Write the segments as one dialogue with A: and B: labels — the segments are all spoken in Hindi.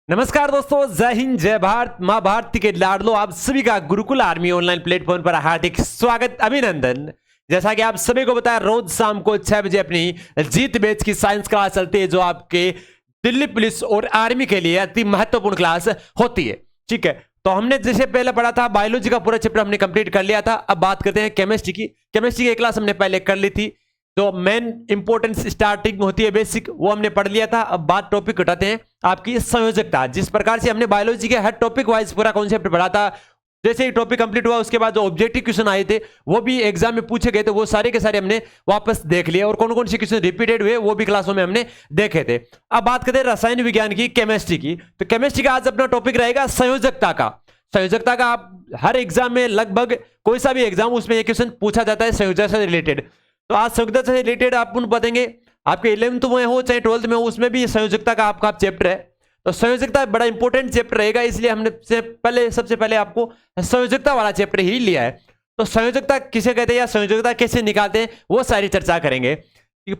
A: नमस्कार दोस्तों, जय हिंद, जय भारत, माँ भारती के लाडलो। आप सभी का गुरुकुल आर्मी ऑनलाइन प्लेटफॉर्म पर हार्दिक स्वागत, अभिनंदन। जैसा कि आप सभी को पता है, रोज शाम को 6 बजे अपनी जीत बैच की साइंस क्लास चलती है, जो आपके दिल्ली पुलिस और आर्मी के लिए अति महत्वपूर्ण क्लास होती है। ठीक है, तो हमने जैसे पहले पढ़ा था, बायोलॉजी का पूरा चैप्टर हमने कंप्लीट कर लिया था। अब बात करते हैं केमिस्ट्री की। केमिस्ट्री की क्लास हमने पहले कर ली थी, जो मेन इंपोर्टेंस स्टार्टिंग में होती है बेसिक, वो हमने पढ़ लिया था। अब बात टॉपिक उठाते हैं आपकी संयोजकता। जिस प्रकार से हमने बायोलॉजी के हर टॉपिक वाइज पूरा कॉन्सेप्ट पढ़ा था, जैसे ही टॉपिक कंप्लीट हुआ उसके बाद जो ऑब्जेक्टिव क्वेश्चन आए थे वो भी एग्जाम में पूछे गए थे, वो सारे के सारे हमने वापस देख लिए, और कौन कौन से क्वेश्चन रिपीटेड हुए वो भी क्लासों में हमने देखे थे। अब बात करते हैं रसायन विज्ञान की, केमिस्ट्री की। तो केमिस्ट्री का आज अपना टॉपिक रहेगा संयोजकता का। संयोजकता का आप हर एग्जाम में, लगभग कोई सा भी एग्जाम, उसमें एक क्वेश्चन पूछा जाता है संयोजकता से रिलेटेड। तो आज संयोजकता से रिलेटेड आप बताएंगे, आपके 11th में हो चाहे 12th में हो, उसमें भी संयोजकता का आपका चैप्टर है। तो संयोजकता बड़ा इंपॉर्टेंट चैप्टर रहेगा, इसलिए हमने सबसे पहले आपको संयोजकता वाला चैप्टर ही लिया है। तो संयोजकता किसे कहते हैं या संयोजकता कैसे निकालते हैं, वो सारी चर्चा करेंगे।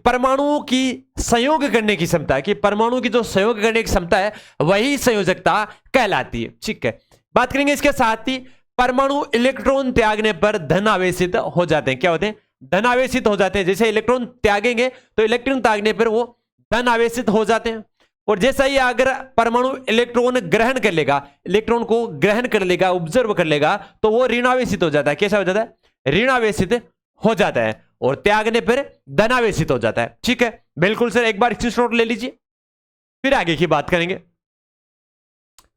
A: परमाणुओं की संयोग करने की क्षमता, कि परमाणु की जो संयोग करने की क्षमता है वही संयोजकता कहलाती है। ठीक है, बात करेंगे इसके साथ ही परमाणु इलेक्ट्रॉन त्यागने पर धन आवेशित हो जाते हैं। क्या होते हैं? धन आवेशित हो जाते हैं। जैसे इलेक्ट्रॉन त्यागेंगे तो इलेक्ट्रॉन त्यागने पर वो धन आवेशित हो जाते हैं। और जैसा ही अगर परमाणु इलेक्ट्रॉन ग्रहण कर लेगा, इलेक्ट्रॉन को ग्रहण कर लेगा, ऑब्जर्व कर लेगा, तो वो ऋणावेशित हो जाता है। कैसा हो जाता है? ऋणावेशित हो जाता है। और त्यागने पर धनावेशित हो जाता है। ठीक है, बिल्कुल सर, एक बार स्क्रीनशॉट ले लीजिए, फिर आगे की बात करेंगे।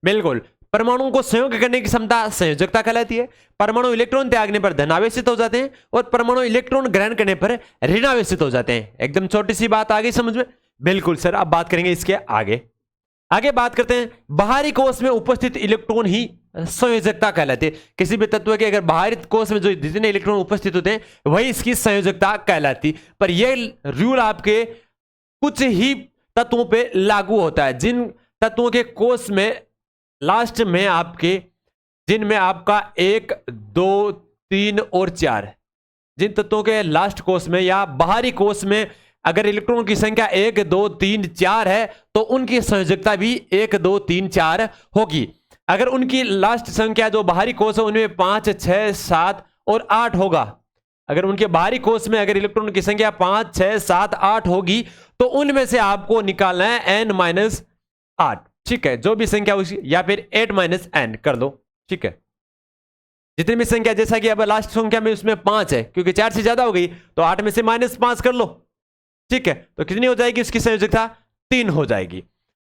A: बिल्कुल, परमाणुओं को संयोग करने की क्षमता संयोजकता कहलाती है। परमाणु इलेक्ट्रॉन त्यागने पर धनावेशित हो जाते हैं और परमाणु इलेक्ट्रॉन ग्रहण करने पर ऋणावेशित हो जाते हैं। एकदम छोटी सी बात आ गई समझ में? बिल्कुल सर। अब बात करेंगे इसके आगे बात करते हैं, बाहरी कोश में उपस्थित इलेक्ट्रॉन ही संयोजकता कहलाती है। किसी भी तत्व के अगर बाहरी कोश में जो जितने इलेक्ट्रॉन उपस्थित होते हैं वही इसकी संयोजकता कहलाती। पर यह रूल आपके कुछ ही तत्वों पर लागू होता है। जिन तत्वों के कोश में लास्ट में आपके, जिनमें आपका 1, 2, 3 और 4, जिन तत्वों के लास्ट कोश में या बाहरी कोश में अगर इलेक्ट्रॉन की संख्या 1, 2, 3, 4 है, तो उनकी संयोजकता भी 1, 2, 3, 4 होगी। अगर उनकी लास्ट संख्या जो बाहरी कोश है उनमें 5, 6, 7 और 8 होगा, अगर उनके बाहरी कोश में अगर इलेक्ट्रॉन की संख्या 5, 6, 7, 8 होगी, तो उनमें से आपको निकालना है n-8। ठीक है, जो भी संख्या उसकी, या फिर 8-n कर दो। ठीक है, जितनी भी संख्या, जैसा कि अब लास्ट संख्या में उसमें 5 है, क्योंकि 4 से ज्यादा हो गई तो 8 में से -5 कर लो। ठीक है, तो कितनी हो जाएगी उसकी संयोजकता? 3 हो जाएगी।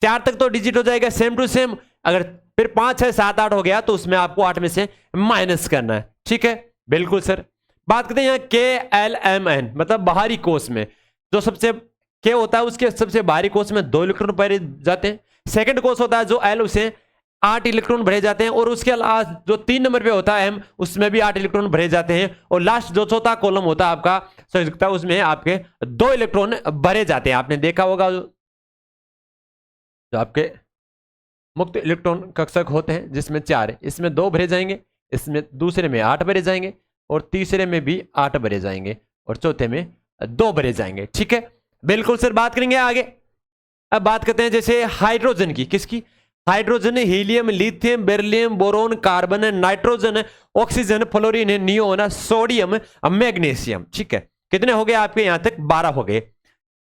A: 4 तक तो डिजिट हो जाएगा सेम टू सेम। अगर फिर 5, 6, 7, 8 हो गया तो उसमें आपको 8 में से माइनस करना है। ठीक है, बिल्कुल सर। बात करते हैं यहाँ KLMN, मतलब बाहरी कोश में जो सबसे के होता है, उसके सबसे बाहरी कोश में 2 इलेक्ट्रॉन भरे जाते हैं। सेकंड कोश होता है जो L, उसे 8 इलेक्ट्रॉन भरे जाते हैं। और उसके लास्ट जो 3 नंबर पे होता है M, उसमें भी 8 इलेक्ट्रॉन भरे जाते हैं। और लास्ट जो चौथा कॉलम होता है आपका संयोजकता, उसमें आपके 2 इलेक्ट्रॉन भरे जाते हैं। आपने देखा होगा जो आपके मुक्त इलेक्ट्रॉन कक्षक होते हैं, जिसमें 4 है, इसमें 2 भरे जाएंगे, इसमें दूसरे में 8 भरे जाएंगे, और तीसरे में भी 8 भरे जाएंगे, और चौथे में 2 भरे जाएंगे। ठीक है, बिल्कुल सर। बात करेंगे आगे। अब बात करते हैं जैसे हाइड्रोजन की। किसकी? Hydrogen, helium, lithium, beryllium, boron, carbon, nitrogen, oxygen, fluorine, neon, sodium, magnesium. ठीक है, कितने हो गए आपके? यहां तक 12 हो गए।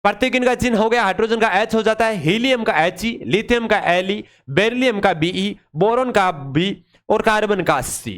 A: प्रत्येक इनका चिन्ह हो गया। हाइड्रोजन का H हो जाता है, हीलियम का He, लिथियम का Le, बेरिलियम का Be, बोरोन का B और कार्बन का C,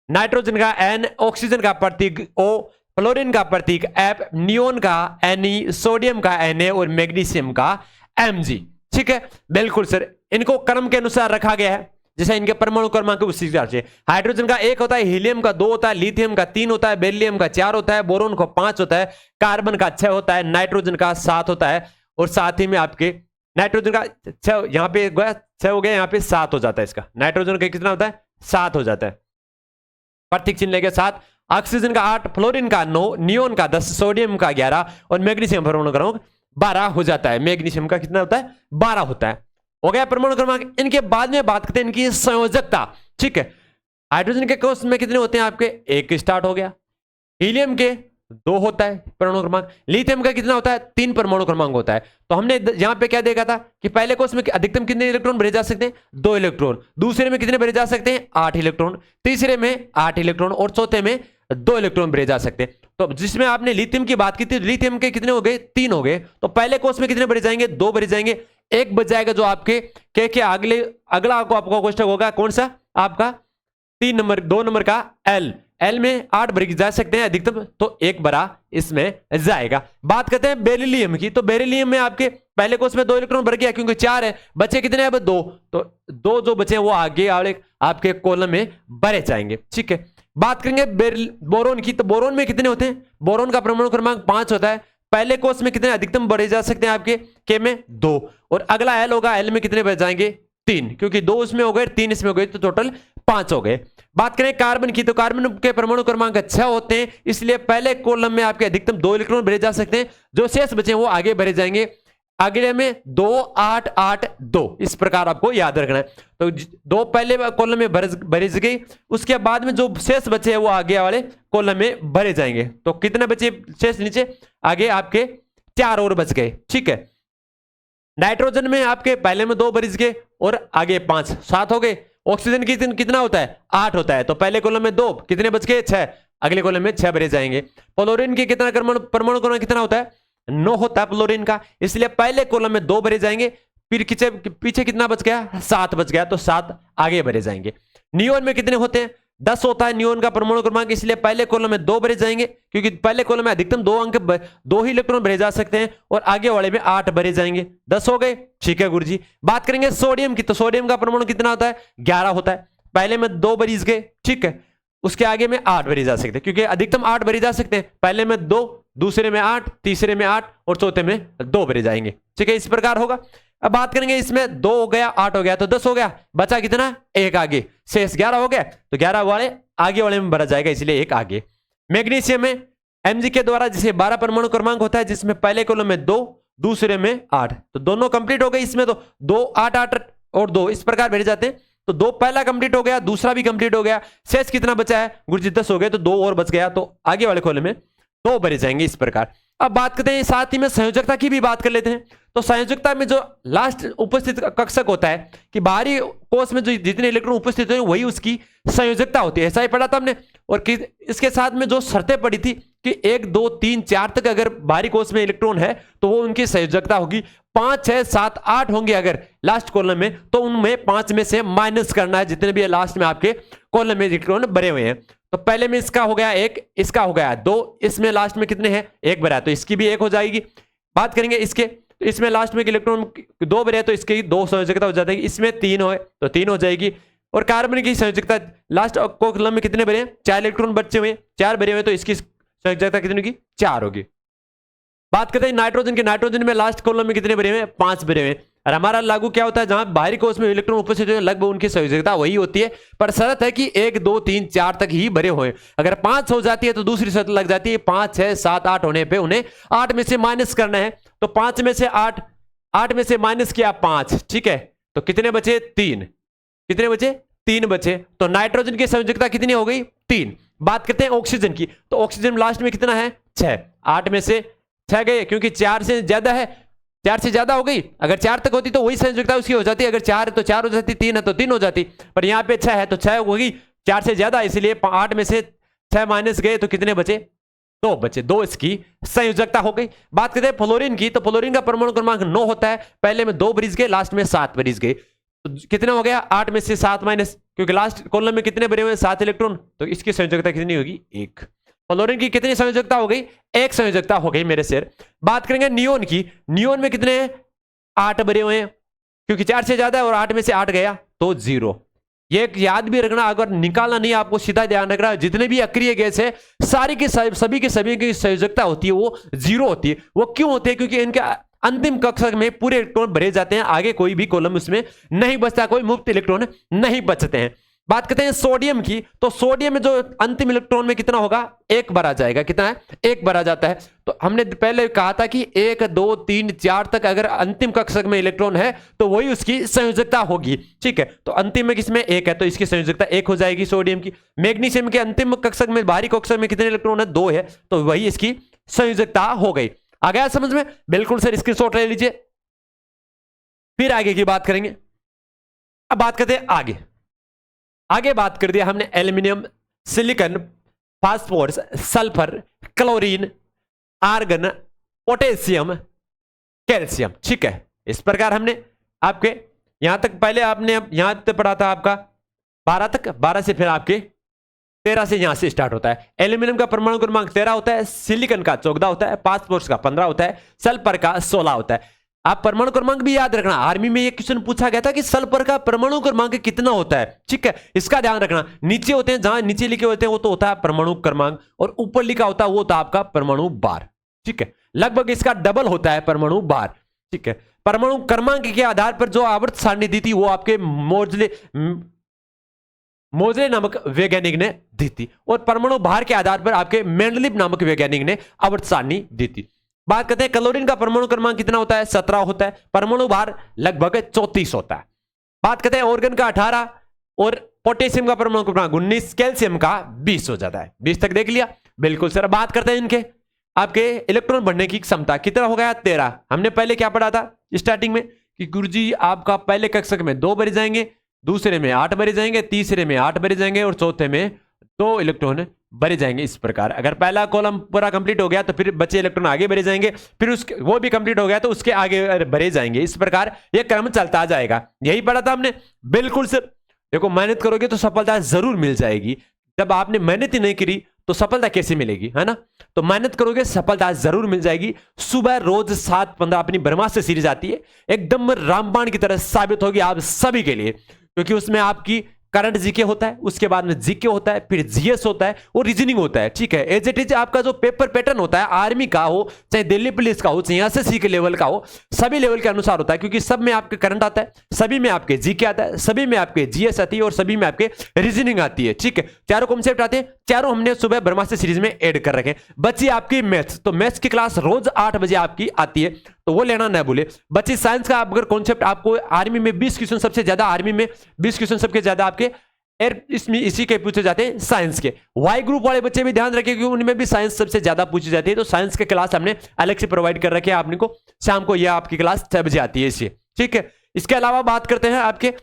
A: नाइट्रोजन का N, ऑक्सीजन का प्रतीक O, फ्लोरीन का प्रतीक F, नियोन का Ne, सोडियम का Na और मैग्नीशियम का Mg। ठीक है, बिल्कुल सर। इनको क्रम के अनुसार रखा गया है, जैसे इनके परमाणु क्रमांक उसी हिसाब से। हाइड्रोजन का 1 होता है, हीलियम का 2 होता है, लिथियम का 3 होता है, बेरिलियम का 4 होता है, बोरोन का 5 होता है, कार्बन का 6 होता है, नाइट्रोजन का 7 होता है, और साथ ही में आपके नाइट्रोजन का 6, यहाँ पे 6 हो गया, यहाँ पे 7 हो जाता है। इसका नाइट्रोजन का कितना होता है? 7 हो जाता है, प्रतीक चिन्ह लेके 7। ऑक्सीजन का 8, फ्लोरीन का 9, नियोन का 10, सोडियम का 11 और मैग्नीशियम परमाणु क्रमांक 12 हो जाता है। मैग्नीशियम का कितना होता है? 12 होता है। हो गया परमाणु क्रमांक। इनके बाद में बात करते हैं इनकी संयोजकता। ठीक है, हाइड्रोजन के कोश में कितने होते हैं आपके? 1 स्टार्ट हो गया। हीलियम के 2 होता है परमाणु क्रमांक। लिथियम का कितना होता है? 3 परमाणु क्रमांक होता है। तो हमने यहां पे क्या देखा था कि पहले कोष में अधिकतम कितने इलेक्ट्रॉन भरे जा सकते हैं? 2 इलेक्ट्रॉन। दूसरे में कितने भरे जा सकते हैं? 8 इलेक्ट्रॉन। तीसरे में 8 इलेक्ट्रॉन और चौथे में 2 इलेक्ट्रॉन भरे जा सकते हैं। तो जिसमें आपने लिथियम की बात की थी, लिथियम के कितने हो गए? 3 हो गए। तो पहले कोष में कितने भरे जाएंगे? 2 भरे जाएंगे। एक बच जाएगा जो आपके के अगला आपका क्वेश्चन होगा कौन सा? आपका 2 नंबर का एल में 8 भरे जा सकते हैं अधिकतम, तो 1 भरा इसमें जाएगा। बात करते हैं बेरिलियम की। तो बेरिलियम में आपके पहले कोष में 2 इलेक्ट्रॉन भर गया क्योंकि 4 है, बचे कितने? अब 2। तो 2 जो बचे वो आगे आपके कॉलम में भरे जाएंगे। ठीक है, बात करेंगे बोरोन की। तो बोरोन में कितने होते हैं? बोरोन का परमाणु क्रमांक 5 होता है। पहले कोष में कितने अधिकतम भरे जा सकते हैं आपके? के में 2। और अगला एल होगा, एल में कितने भर जाएंगे? 3, क्योंकि 2 इसमें हो गए, 3 इसमें हो गए, तो टोटल 5 हो गए। बात करें कार्बन की। तो कार्बन के परमाणु क्रमांक 6 होते हैं, इसलिए पहले कॉलम में आपके अधिकतम 2 इलेक्ट्रॉन भरे जा सकते हैं। जो शेष बचे वो आगे भरे जाएंगे। अगले में 2 8 8 2, इस प्रकार आपको याद रखना है। तो 2 पहले कॉलम में भरे गई, उसके बाद में जो शेष बचे हैं वो आगे वाले कॉलम में भरे जाएंगे। तो कितने बचे शेष नीचे? आगे आपके 4 और बच गए। ठीक है, नाइट्रोजन में आपके पहले में 2 भरे गए और आगे 5, 7 हो गए। ऑक्सीजन की कितना होता है? 8 होता है। तो पहले कॉलम में 2, कितने बच गए? 6। अगले कॉलम में 6 भरे जाएंगे। फ्लोरीन की कितना परमाणु क्रमांक कितना होता है? 9 होता है फ्लोरीन का, इसलिए पहले कॉलम में 2 भरे जाएंगे। फिर पीछे कितना बच गया? 7 बच गया, तो 7 आगे भरे जाएंगे। नियोन में कितने होते हैं? 10 होता है नियोन का परमाणु क्रमांक, इसलिए पहले कॉलम में 2 भरे जाएंगे, क्योंकि पहले कॉलम में अधिकतम 2 ही इलेक्ट्रॉन भरे जा सकते हैं और आगे वाले में 8 भरे जाएंगे। 10 हो गए। ठीक है गुरुजी। बात करेंगे सोडियम की। तो सोडियम का परमाणु कितना होता है? 11 होता है। पहले में 2 भरी गए, ठीक है, उसके आगे में 8 भरे जा सकते हैं, क्योंकि अधिकतम 8 भरे जा सकते हैं। पहले में 2, दूसरे में 8, तीसरे में 8 और चौथे में 2 भरे जाएंगे। ठीक है, इस प्रकार होगा। अब बात करेंगे इसमें 2 हो गया, 8 हो गया, तो 10 हो गया, बचा कितना? 1 आगे, शेष 11 हो गया, तो 11 वाले आगे वाले में भरा जाएगा, इसलिए 1 आगे। मैग्नीशियम में Mg के द्वारा जिसे 12 परमाणु क्रमांक होता है, जिसमें पहले कॉलम में 2, दूसरे में 8, तो दोनों कंप्लीट हो गए। इसमें तो 2 8 8 और 2 इस प्रकार भरे जाते हैं। तो 2 पहला कंप्लीट हो गया, दूसरा भी कंप्लीट हो गया, शेष कितना बचा है गुरुजी? 10 हो गए, तो 2 और बच गया, तो आगे वाले कॉलम में 2 भरे जाएंगे, इस प्रकार। अब बात करते हैं साथ ही में संयोजकता की भी बात कर लेते हैं। तो संयोजकता में जो लास्ट उपस्थित कक्षक होता है कि बाहरी कोष में जो जितने इलेक्ट्रॉन उपस्थित हैं वही उसकी संयोजकता होती है, ऐसा ही पढ़ा था हमने। और इसके साथ में जो शर्तें पड़ी थी कि 1 2 3 4 तक अगर बाहरी कोष में इलेक्ट्रॉन है तो वो उनकी संयोजकता होगी। 5 6 7 8 होंगे अगर लास्ट कॉलम में, तो उनमें 5 में से माइनस करना है जितने भी लास्ट में आपके कॉलम में इलेक्ट्रॉन भरे हुए हैं। तो पहले में इसका हो गया 1, इसका हो गया 2, इसमें लास्ट में कितने हैं? 1 भरा है, तो इसकी भी 1 हो जाएगी। बात करेंगे इसके, तो इसमें लास्ट में इलेक्ट्रॉन 2 भरे, तो इसकी 2 संयोजकता हो जाएगी। इसमें 3 हो तो 3 हो जाएगी। और कार्बन की संयोजकता लास्ट कॉलम में कितने भरे? 4 इलेक्ट्रॉन बचे हुए, 4 भरे हुए, तो इसकी संयोजकता कितनी होगी? 4 होगी। बात करते हैं नाइट्रोजन की। नाइट्रोजन में लास्ट कॉलम में कितने भरे हुए? 5 भरे हुए। और हमारा लागू क्या होता है? जहां बाहरी कोष में इलेक्ट्रॉन उपस्थित है लगभग उनकी संयोजकता वही होती है, पर शर्त है कि 1 2 3 4 तक ही भरे हुए। अगर 5 हो जाती है तो दूसरी शर्त लग जाती है, 5 6 7 8 होने पे उन्हें 8 में से माइनस करना है। तो 5 में से 8 में से माइनस किया 5, ठीक है, तो कितने बचे? 3। कितने बचे? 3 बचे। तो नाइट्रोजन की संयोजकता कितनी हो गई? 3। बात करते हैं ऑक्सीजन की। तो ऑक्सीजन लास्ट में कितना है? 6। 8 में से 6 गए, क्योंकि 4 से ज्यादा है, 4 से ज्यादा हो गई। अगर 4 तक होती तो वही संयोजकता उसकी हो जाती, अगर 4 है तो 4 हो जाती, 3 है तो 3 हो जाती, पर यहाँ पे 6 है तो 6 होगी, 4 से ज्यादा, इसलिए 8 में से 6 माइनस गए, तो कितने बचे? 2 बचे। 2 इसकी संयोजकता हो गई। बात करते हैं फ्लोरीन की। तो फ्लोरीन का परमाणु क्रमांक 9 होता है। पहले में 2 भरीज गए, लास्ट में 7 भरीज गए, तो कितना हो गया? 8 में से 7 माइनस, क्योंकि लास्ट कॉलम में कितने भरे हुए? 7 इलेक्ट्रॉन, तो इसकी संयोजकता कितनी होगी? 1। फ्लोरीन की कितनी संयोजकता हो गई? 1 संयोजकता हो गई मेरे शेर। बात करेंगे नियोन की। नियोन में कितने हैं? 8 भरे हुए हैं, क्योंकि 4 से ज्यादा है और 8 में से 8 गया तो 0। ये याद भी रखना, अगर निकालना नहीं आपको सीधा ध्यान रखना, जितने भी अक्रिय गैस है सभी की सभी की संयोजकता होती है वो 0 होती है। वो क्यों होती है? क्योंकि इनके अंतिम कक्षक में पूरे इलेक्ट्रॉन भरे जाते हैं, आगे कोई भी कॉलम उसमें नहीं बचता, कोई मुफ्त इलेक्ट्रॉन नहीं बचते हैं। बात करते हैं सोडियम की, तो सोडियम में जो अंतिम इलेक्ट्रॉन में कितना होगा, एक बार आ जाएगा। कितना है, एक बार आ जाता है। तो हमने पहले कहा था कि 1 2 3 4 तक अगर अंतिम कक्षक में इलेक्ट्रॉन है तो वही उसकी संयोजकता होगी। ठीक है, तो अंतिम में किसमें एक है तो इसकी संयोजकता एक हो जाएगी सोडियम की। मैग्नीशियम के अंतिम कक्षक में, बाहरी कक्षक में कितने इलेक्ट्रॉन है, 2 है, तो वही इसकी संयोजकता हो गई। आ गया समझ में? बिल्कुल सर, स्क्रीनशॉट ले लीजिए। फिर आगे की बात करेंगे। अब बात करते हैं आगे बात कर दिया हमने aluminium, silicon, phosphorus, sulphur, chlorine, argon, potassium, calcium. ठीक है, इस प्रकार हमने आपके यहां तक, पहले आपने यहां तक पढ़ा था आपका 12 तक, 12 से फिर आपके 13 से यहां से स्टार्ट होता है। एल्यूमिनियम का परमाणु क्रमांक 13 होता है, सिलिकॉन का 14 होता है, फास्फोरस का 15 होता है, सल्फर का 16 होता है। आप परमाणु क्रमांक भी याद रखना, आर्मी में ये क्वेश्चन पूछा गया था कि सल्फर का परमाणु क्रमांक कितना होता है। ठीक है, इसका ध्यान रखना। नीचे होते हैं, जहां नीचे लिखे होते हैं वो तो होता है परमाणु क्रमांक, और ऊपर लिखा होता है वो होता है आपका परमाणु भार। ठीक है, लगभग इसका डबल होता है परमाणु भार। ठीक है, परमाणु क्रमांक के आधार पर जो आवर्त सारणी दी थी वो आपके मोजले नामक वैज्ञानिक ने दी थी, और परमाणु भार के आधार पर आपके मेंडलीव नामक वैज्ञानिक ने आवर्त सारणी दी थी। बात करते हैं क्लोरीन का परमाणु क्रमांक कितना होता है, 17 होता है, परमाणु भार लगभग 34 होता है। बात करते हैं ऑर्गन का 18, और पोटेशियम का परमाणु क्रमांक 19, कैल्शियम का 20 हो जाता है। 20 तक देख लिया, बिल्कुल सर। बात करते हैं इनके आपके इलेक्ट्रॉन भरने की क्षमता कितना हो गया, 13। हमने पहले क्या पढ़ा था स्टार्टिंग में कि गुरुजी आपका पहले कक्षक में 2 भरे जाएंगे, दूसरे में 8 भरे जाएंगे, तीसरे में 8 भरे जाएंगे, और चौथे में 2 इलेक्ट्रॉन भरे जाएंगे। इस प्रकार अगर पहला कॉलम पूरा कंप्लीट हो गया तो फिर बचे इलेक्ट्रॉन आगे भरे जाएंगे, फिर उसके वो भी कंप्लीट हो गया तो उसके आगे भरे जाएंगे। इस प्रकार ये क्रम चलता जाएगा। यही पढ़ा था हमने, बिल्कुल सर। देखो, मेहनत करोगे तो सफलता जरूर मिल जाएगी। जब आपने मेहनत ही नहीं करी तो सफलता कैसे मिलेगी, है ना? तो मेहनत करोगे सफलता जरूर मिल जाएगी। सुबह रोज 7:15 अपनी ब्रह्मास्त्र सीरीज आती है, एकदम रामबाण की तरह साबित होगी आप सभी के लिए, क्योंकि उसमें आपकी करंट जीके होता है, उसके बाद में जीके होता है, फिर जीएस होता है और रीजनिंग होता है। ठीक है, एज इट इज आपका जो पेपर पैटर्न होता है, आर्मी का हो चाहे दिल्ली पुलिस का हो चाहे एसएससी के लेवल का हो, सभी लेवल के अनुसार होता है, क्योंकि सब में आपके करंट आता है, सभी में आपके जीके आता है, सभी में आपके जीएस आती है और सभी में आपके रीजनिंग आती है। ठीक है, चारों कॉन्सेप्ट आते हैं, चारों हमने सुबह ब्रह्मास्त्र सीरीज में ऐड कर रखे। बची आपकी मैथ्स, तो मैथ्स की क्लास रोज 8 बजे आपकी आती है, तो वो लेना ना भूले। बची साइंस का अगर कॉन्सेप्ट आपको आर्मी में 20 क्वेश्चन सबसे ज्यादा, आर्मी में 20 क्वेश्चन सबसे ज्यादा आपके इसमें इसी के पूछे जाते हैं साइंस के। वाई ग्रुप वाले बच्चे भी ध्यान रखें क्योंकि उनमें भी साइंस सबसे ज्यादा पूछी जाती है, तो साइंस के क्लास हमने अलग से प्रोवाइड कर रखे हैं आपने को। शाम को यह आपकी क्लास 6 बजे आती है इसे। ठीक है, इसके अलावा बात करते हैं आपके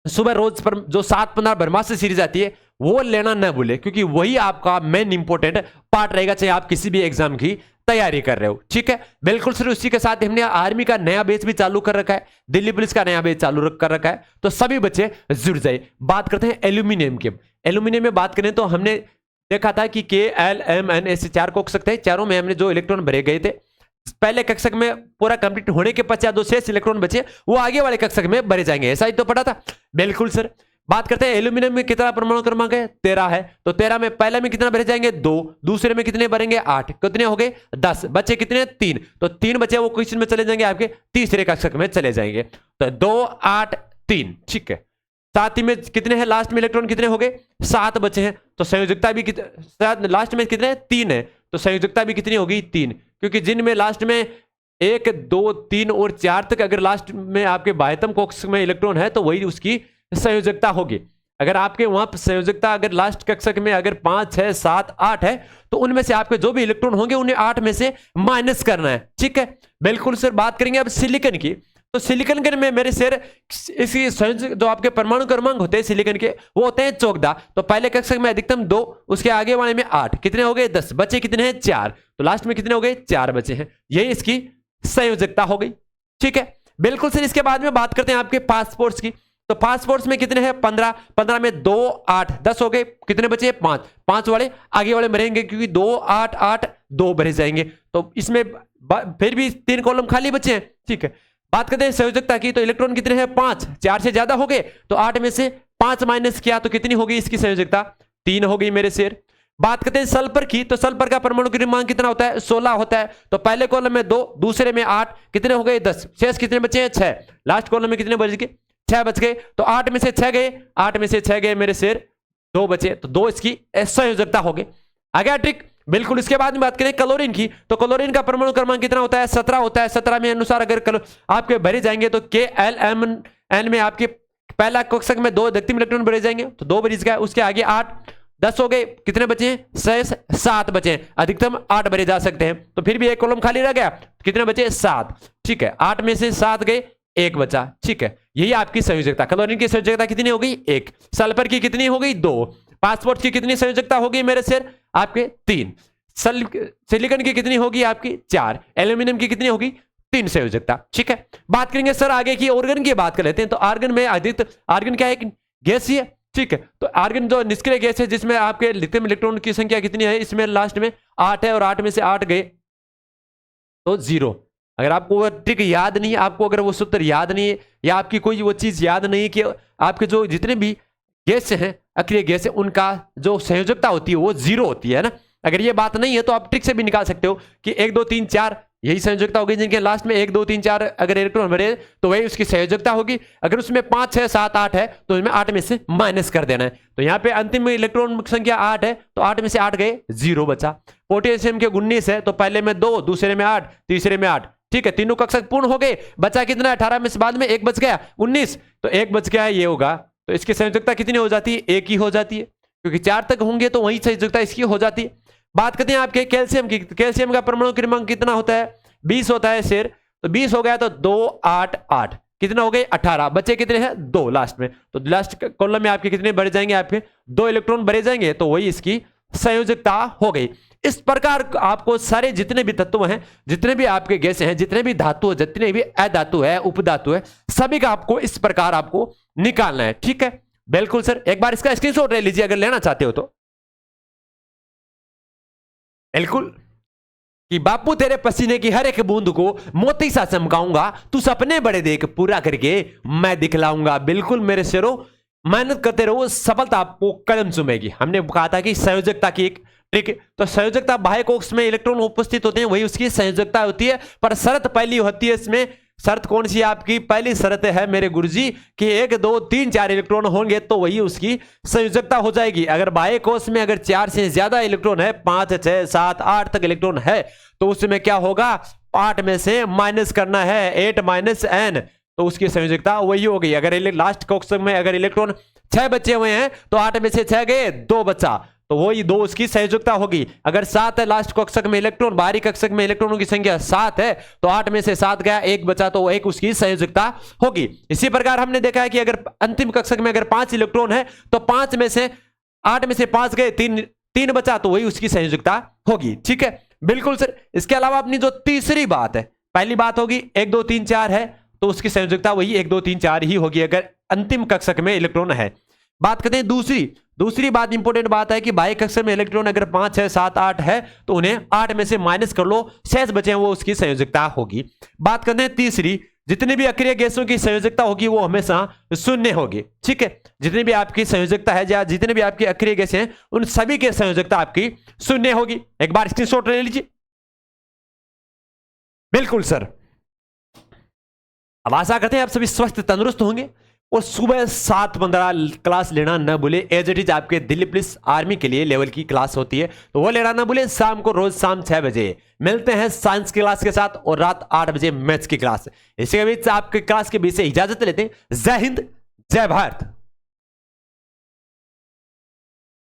A: सुबह रोज पर जो 7:15 ब्रह्मास्त्र सीरीज आती है वो लेना न भूले, क्योंकि वही आपका मेन इंपॉर्टेंट पार्ट रहेगा, चाहे आप किसी भी एग्जाम की तैयारी कर रहे हो। ठीक है, बिल्कुल सर। उसी के साथ हमने आर्मी का नया बैच भी चालू कर रखा है, दिल्ली पुलिस का नया बैच चालू कर रखा है, तो सभी बच्चे जुड़ जाए। बात करते हैं एल्यूमिनियम के। एल्यूमिनियम में बात करें तो हमने देखा था कि KLMN ऐसे 4 कक्षक थे, चारों में हमने जो इलेक्ट्रॉन भरे गए थे पहले कक्षक में पूरा कंप्लीट होने के पश्चात जो शेष इलेक्ट्रॉन बचे वो आगे वाले कक्षक में भरे जाएंगे। ऐसा ही तो पढ़ा था, बिल्कुल सर। बात करते हैं एल्यूमिनियम में कितना परमाणु क्रमांक है, 13 है, तो 13 में पहले में कितना भरे जाएंगे, 2, दूसरे में कितने भरेंगे, 8, कितने हो गए 10, बचे कितने 3, तो 3 बचे वो क्वेश्चन में चले जाएंगे, आपके तीसरे कक्षक में चले जाएंगे। तो 2 8 3, ठीक है। साथ ही में कितने हैं लास्ट में इलेक्ट्रॉन कितने हो गए, 7 बचे हैं, तो संयोजकता भी लास्ट में कितने 3 है, तो संयोजकता भी कितनी होगी 3, क्योंकि जिनमें लास्ट में 1 2 3 और 4 तक अगर लास्ट में आपके बाह्यतम कक्षक में इलेक्ट्रॉन है तो वही उसकी संयोजकता होगी। अगर आपके वहां संयोजकता अगर लास्ट कक्षक में अगर 5 6 7 8 है तो उनमें से आपके जो भी इलेक्ट्रॉन होंगे उन्हें 8 में से माइनस करना है। ठीक है, बिल्कुल सर। बात करेंगे अब सिलिकॉन की, तो सिलिकॉन के में मेरे सर इसी संयोजक जो आपके परमाणु क्रमांक होते हैं सिलिकॉन के वो होते हैं 14, तो पहले कक्षक में अधिकतम 2, उसके आगे वाले में 8, कितने हो गए 10, बचे कितने हैं 4, तो लास्ट में कितने हो गए 4 बचे हैं, यही इसकी संयोजकता हो गई। ठीक है, बिल्कुल सर। इसके बाद में बात करते हैं आपके फास्फोरस की, तो फास्फोरस में कितने हैं 15, 15 में 2 8 10 हो गए, कितने बचे 5, 5 वाले आगे वाले भरेंगे क्योंकि 2 8 8 2 भरे जाएंगे, तो इसमें फिर भी 3 कॉलम खाली बचे हैं। ठीक है, बात करते हैं संयोजकता की, तो इलेक्ट्रॉन कितने हैं 5, 4 से ज्यादा हो गए, तो 8 में से 5 माइनस किया तो कितनी होगी इसकी संयोजकता, 3 हो गई मेरे शेर। बात करते हैं सल्फर की, तो सल्फर का परमाणु क्रमांक कितना होता है 16 होता है, तो पहले कॉलम में 2, दूसरे में 8, कितने हो गए 10, शेष कितने बचे हैं 6, लास्ट कॉलम में कितने बच गए 6 बच गए, तो 8 में से 6 गए, 8 में से 6 गए मेरे शेर, 2 बचे, तो 2 इसकी संयोजकता हो गई। आ गया ट्रिक। बिल्कुल। इसके बाद में बात करें क्लोरीन की, तो क्लोरीन का परमाणु क्रमांक कितना होता है? 17 होता है। 17 में अनुसार अगर आपके भरे जाएंगे तो KLMN में आपके पहला कक्षक में 2 अधिकतम इलेक्ट्रॉन भरे जाएंगे, तो 2 भरी गया। उसके आगे 8 10 हो गए, कितने बचे हैं? 7 बचे हैं, अधिकतम 8 भरे जा सकते हैं, तो फिर भी एक कॉलम खाली रह गया, कितने बचे? 7। ठीक है, 8 में से 7 गए, 1 बचा। ठीक है, यही आपकी संयोजकता। क्लोरीन की संयोजकता कितनी हो गई? 1। सल्फर की कितनी हो गई? 2। फास्फोरस की कितनी संयोजकता होगी मेरे शेर? आपके 3। सिलिकॉन की कितनी होगी? आपकी 4। एल्यूमिनियम की कितनी होगी? 3 संयोजकता। ठीक है, बात करेंगे सर आगे की ऑर्गन की बात कर लेते हैं। तो आर्गन में आर्गन क्या है? गैस ही है। ठीक है, तो आर्गन जो निष्क्रिय गैस है जिसमें आपके लिथियम इलेक्ट्रॉन की संख्या कितनी है? इसमें लास्ट में 8 है, और 8 में से 8 गए तो 0। अगर आपको वो ट्रिक याद नहीं है, आपको अगर वो सूत्र याद नहीं है, या आपकी कोई वो चीज याद नहीं है कि आपके जो जितने भी गैस हैं, अक्रिय गैस है, उनका जो संयोजकता होती है वो 0 होती है ना। अगर ये बात नहीं है तो आप ट्रिक से भी निकाल सकते हो कि 1 2 3 4 यही संयोजकता होगी, जिनके लास्ट में 1 2 3 4 अगर इलेक्ट्रॉन भरे तो वही उसकी संयोजकता होगी। अगर उसमें 5 6 7 8 है तो इसमें 8 में से माइनस कर देना है। तो यहाँ पे अंतिम में इलेक्ट्रॉन संख्या 8 है, तो 8 में से 8 गए, 0 बचा। पोटेशियम के 19 है, तो पहले में 2, दूसरे में 8, तीसरे में 8। ठीक है, तीनों कक्षक पूर्ण हो गए, बचा कितना? 18 में से बाद में 1 बच गया, 19, तो 1 बच गया है, ये होगा। तो इसकी संयोजकता कितनी हो जाती है? 1 ही हो जाती है, क्योंकि 4 तक होंगे तो वही संयोजकता इसकी हो जाती है। बात करते हैं आपके कैल्शियम की। कैल्शियम का परमाणु क्रमांक कितना होता है? 20 होता है शेर, तो 20 हो गया तो 2 8 8, कितना हो गए? 18। बचे कितने हैं? 2 लास्ट में, तो लास्ट कॉलम में आपके कितने भरे जाएंगे? आपके 2 इलेक्ट्रॉन भरे जाएंगे, तो वही इसकी संयोजकता हो गई। इस प्रकार आपको सारे जितने भी तत्व हैं, जितने भी आपके गैस हैं, जितने भी धातु, जितने भी अधातु है, उपधातु है, सभी का आपको इस प्रकार आपको निकालना है। ठीक है, बिल्कुल सर। एक बार इसका स्क्रीनशॉट ले लीजिए अगर लेना चाहते हो तो। बिल्कुल, कि बापू तेरे पसीने की हर एक बूंद को मोती सा चमकाऊंगा, तू सपने बड़े देख पूरा करके मैं दिखलाऊंगा। बिल्कुल मेरे शेरों, मेहनत करते रहो, सफलता आपको कदम चूमेगी। हमने कहा था कि संयोजकता की एक ट्रिक, तो संयोजकता बाह्य कोश में इलेक्ट्रॉन उपस्थित होते हैं, वही उसकी संयोजकता होती है। पर शर्त पहली होती है इसमें, शर्त कौन सी? आपकी पहली शर्त है मेरे गुरुजी कि 1 2 3 4 इलेक्ट्रॉन होंगे तो वही उसकी संयोजकता हो जाएगी। अगर बाह्य कोश में अगर 4 से ज्यादा इलेक्ट्रॉन है, 5 6 7 8 तक इलेक्ट्रॉन है, तो उसमें क्या होगा? 8 में से माइनस करना है, 8 माइनस n, तो उसकी संयोजकता वही हो गई। अगर लास्ट कक्षक में अगर इलेक्ट्रॉन 6 बचे हुए हैं, तो 8 में से 6 गए, 2 बचा, तो वही 2 उसकी संयोजकता होगी। अगर 7 है लास्ट कक्षक में इलेक्ट्रॉन, बाहरी कक्षक में इलेक्ट्रॉनों की संख्या 7 है, तो 8 में से 7 गया, 1 बचा, तो 1 उसकी संयोजकता होगी। इसी प्रकार हमने देखा है कि अगर अंतिम कक्षक में अगर 5 इलेक्ट्रॉन है, तो 5 में से 8 में से 5 गए, 3 बचा, तो वही उसकी संयोजकता होगी। ठीक है, बिल्कुल सर। इसके अलावा अपनी जो तीसरी बात है, पहली बात होगी 1 2 3 4 है, तो उसकी संयोजकता वही 1 2 3 4 ही होगी अगर अंतिम कक्षक में इलेक्ट्रॉन है। बात करते हैं दूसरी बात, इंपॉर्टेंट बात है कि बाह्य कक्षक में इलेक्ट्रॉन अगर 5 6 7 8 है, तो उन्हें 8 में से माइनस कर लो, शेष बचे हैं वो उसकी संयोजकता होगी। बात करते हैं तीसरी, जितनी भी अक्रिय गैसों की संयोजकता होगी वो हमेशा 0 होगी। ठीक है, जितनी भी आपकी संयोजकता है या जितने भी आपकी अक्रिय गैसें हैं, उन सभी की संयोजकता आपकी 0 होगी। एक बार स्क्रीनशॉट ले लीजिए। बिल्कुल सर। अब आशा करते हैं आप सभी स्वस्थ तंदुरुस्त होंगे, और सुबह 7:15 क्लास लेना न भूले। एज इट इज आपके दिल्ली पुलिस आर्मी के लिए लेवल की क्लास होती है, तो वो लेना न भूले। शाम को रोज शाम 6 बजे मिलते हैं साइंस की क्लास के साथ, और रात 8 बजे मैथ्स की क्लास। इसके बीच आपके क्लास के बीच से इजाजत लेते हैं। जय हिंद, जय भारत।